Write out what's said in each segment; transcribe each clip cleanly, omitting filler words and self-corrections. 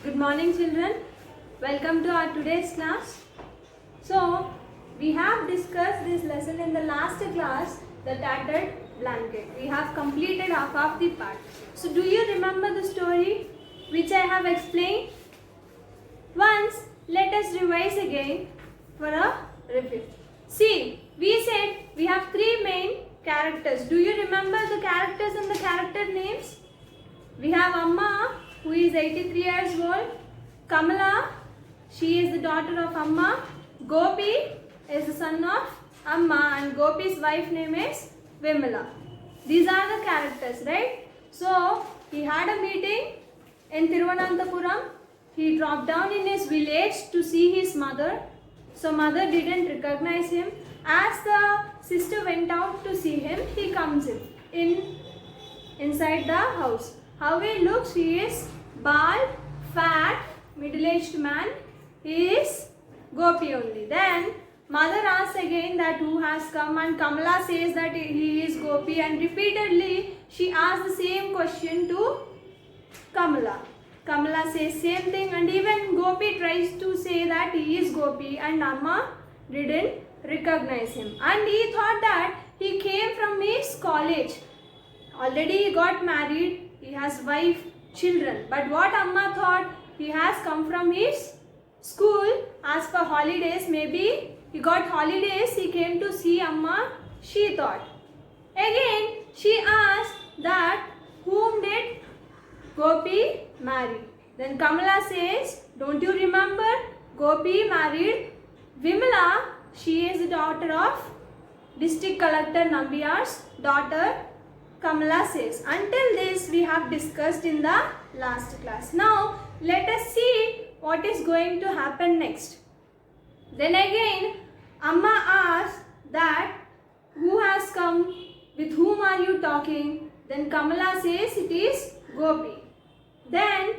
Good morning, children. Welcome to our today's class. So, we have discussed this lesson in the last class, the tattered blanket. We have completed half of the part. So, do you remember the story which I have explained? Once, let us revise again for a review. See, we said we have three main characters. Do you remember the characters and the character names? We have Amma, who is 83 years old. Kamala, she is the daughter of Amma. Gopi is the son of Amma, and Gopi's wife name is Vimala. These are the characters, right? So, he had a meeting in Thiruvananthapuram. He dropped down in his village to see his mother. So, mother didn't recognize him. As the sister went out to see him, he comes inside the house. How he looks, he is bald, fat, middle-aged man. He is Gopi only. Then mother asks again that who has come, and Kamala says that he is Gopi, and repeatedly she asks the same question to Kamala. Kamala says same thing, and even Gopi tries to say that he is Gopi, and Amma didn't recognize him. And he thought that he came from his college. Already he got married, he has wife, children. But what Amma thought, he has come from his school as per holidays. Maybe he got holidays, he came to see Amma, she thought. Again, she asked that whom did Gopi marry? Then Kamala says, don't you remember? Gopi married Vimala. She is the daughter of District Collector Nambiyar's daughter, Kamala says. Until this we have discussed in the last class. Now let us see what is going to happen next. Then again Amma asks that who has come, with whom are you talking? Then Kamala says it is Gopi. Then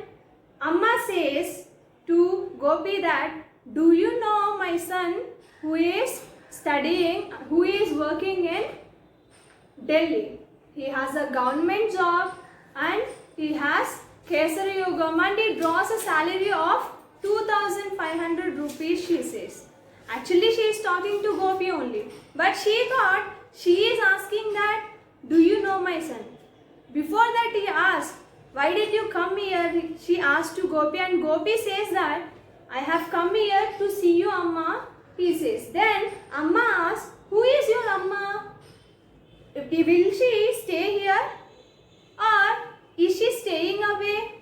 Amma says to Gopi that do you know my son who is studying, who is working in Delhi? He has a government job and he has Kesari Yogam, and he draws a salary of 2,500 rupees, she says. Actually she is talking to Gopi only, but she thought she is asking that do you know my son? Before that he asked, why did you come here? She asked to Gopi, and Gopi says that I have come here to see you, Amma, he says. Then Amma asks, who is your Amma? Will she stay here, or is she staying away,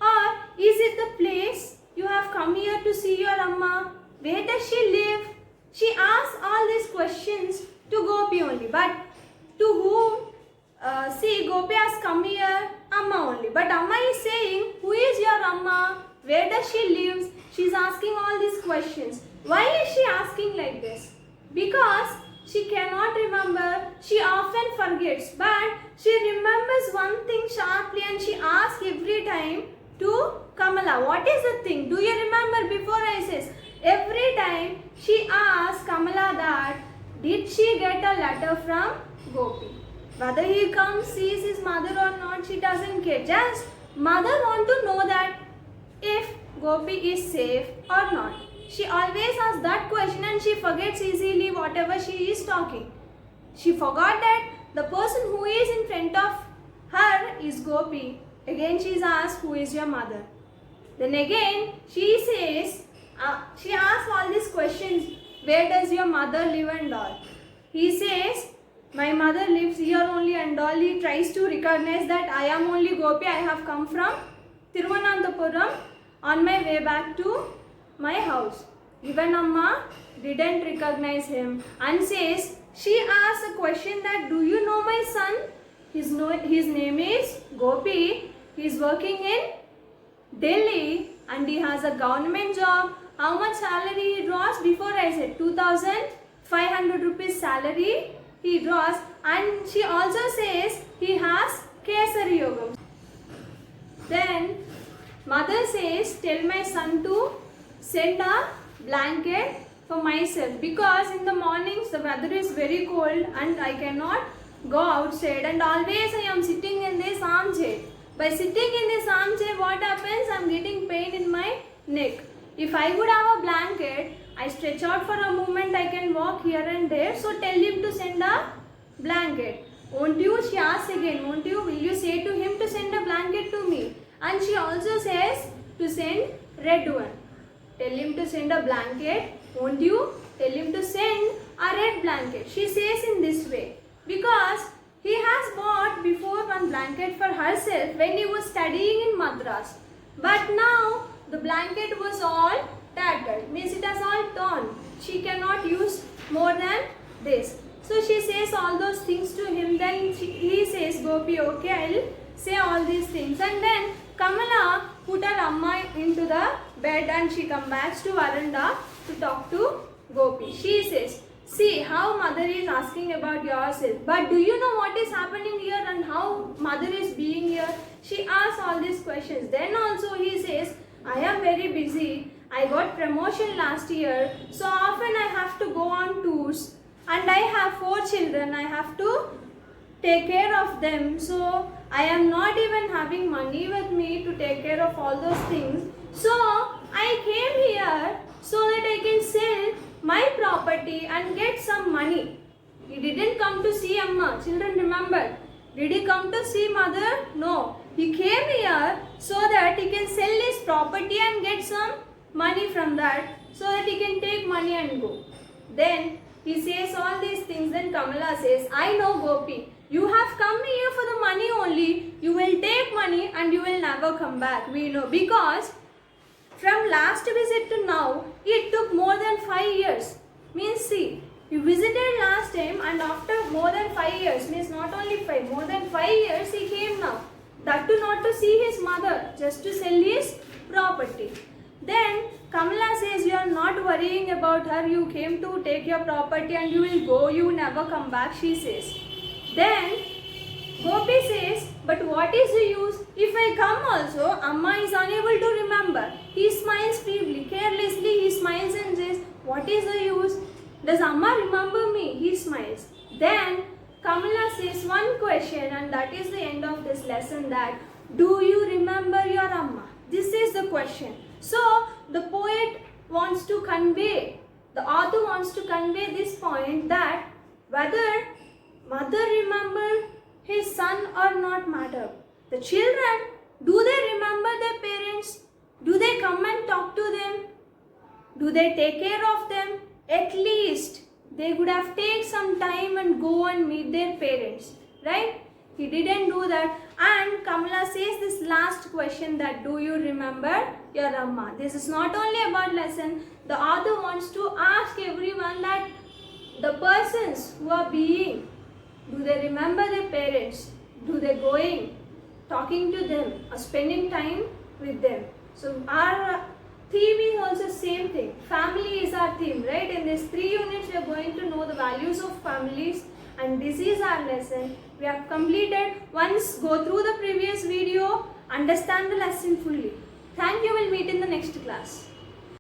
or is it the place you have come here to see your Amma? Where does she live? She asks all these questions to Gopi only, but to whom? See, Gopi has come here, Amma only, but Amma is saying, who is your Amma? Where does she live? She is asking all these questions. Why is she asking like this? Because she cannot remember, she often forgets, but she remembers one thing sharply, and she asks every time to Kamala. What is the thing? Do you remember before I says? Every time she asks Kamala that did she get a letter from Gopi? Whether he comes, sees his mother or not, she doesn't care. Just mother want to know that if Gopi is safe or not. She always asks that question, and she forgets easily whatever she is talking. She forgot that the person who is in front of her is Gopi. Again she is asked, who is your mother? Then again she says, she asks all these questions, where does your mother live and all? He says, my mother lives here only and all. He tries to recognize that I am only Gopi, I have come from Thiruvananthapuram on my way back to my house. Even Amma didn't recognize him and says, she asks a question that do you know my son? His name is Gopi. He is working in Delhi and he has a government job. How much salary he draws? Before I said 2,500 rupees salary he draws, and she also says he has Kesari Yogam. Then mother says, tell my son to send a blanket for myself, because in the mornings the weather is very cold and I cannot go outside, and always I am sitting in this armchair. By sitting in this armchair, what happens? I am getting neck. If I would have a blanket, I stretch out for a moment, I can walk here and there. So tell him to send a blanket. Won't you? She asks again, won't you? Will you say to him to send a blanket to me? And she also says to send red one. Tell him to send a blanket. Won't you? Tell him to send a red blanket. She says in this way because he has bought before one blanket for herself when he was studying in Madras. But now the blanket was all tattered. Means it has all torn. She cannot use more than this. So she says all those things to him. Then he says, Gopi, okay, I'll say all these things. And then Kamala put her Amma into the bed and she comes back to Varanda to talk to Gopi. She says, see how mother is asking about yourself. But do you know what is happening here and how mother is being here? She asks all these questions. Then also he says, I am very busy. I got promotion last year. So often I have to go on tours. And I have 4 children. I have to take care of them. So I am not even having money with me to take care of all those things. So I came here so that I can sell my property and get some money. He didn't come to see Amma. Children, remember. Did he come to see mother? No. He came here so that he can sell his property and get some money from that so that he can take money and go. Then he says all these things. Then Kamala says, I know Gopi. You have come here for the money only. You will take money and you will never come back. We know because from last visit to now, it took more than 5 years. Means see, you visited last time and after more than 5 years, means not only 5, more than 5 years he came now. That too not to see his mother, just to sell his property. Then Kamala says, you are not worrying about her. You came to take your property and you will go. You never come back, she says. Then Gopi says, but what is the use? If I come also, Amma is unable to remember. He smiles feebly, carelessly he smiles and says, what is the use? Does Amma remember me? He smiles. Then Kamala says one question and that is the end of this lesson, that do you remember your Amma? This is the question. So the poet wants to convey, the author wants to convey this point that whether mother remember his son or not matter. The children, do they remember their parents? Do they come and talk to them? Do they take care of them? At least they would have taken some time and go and meet their parents, right? He didn't do that. And Kamala says this last question, that do you remember your Amma? This is not only about lesson. The author wants to ask everyone that the persons who are being, do they remember their parents? Do they going, talking to them or spending time with them? So our theme is also same thing. Family is our theme, right? In these 3 units we are going to know the values of families, and this is our lesson. We have completed. Once go through the previous video, understand the lesson fully. Thank you. We'll meet in the next class.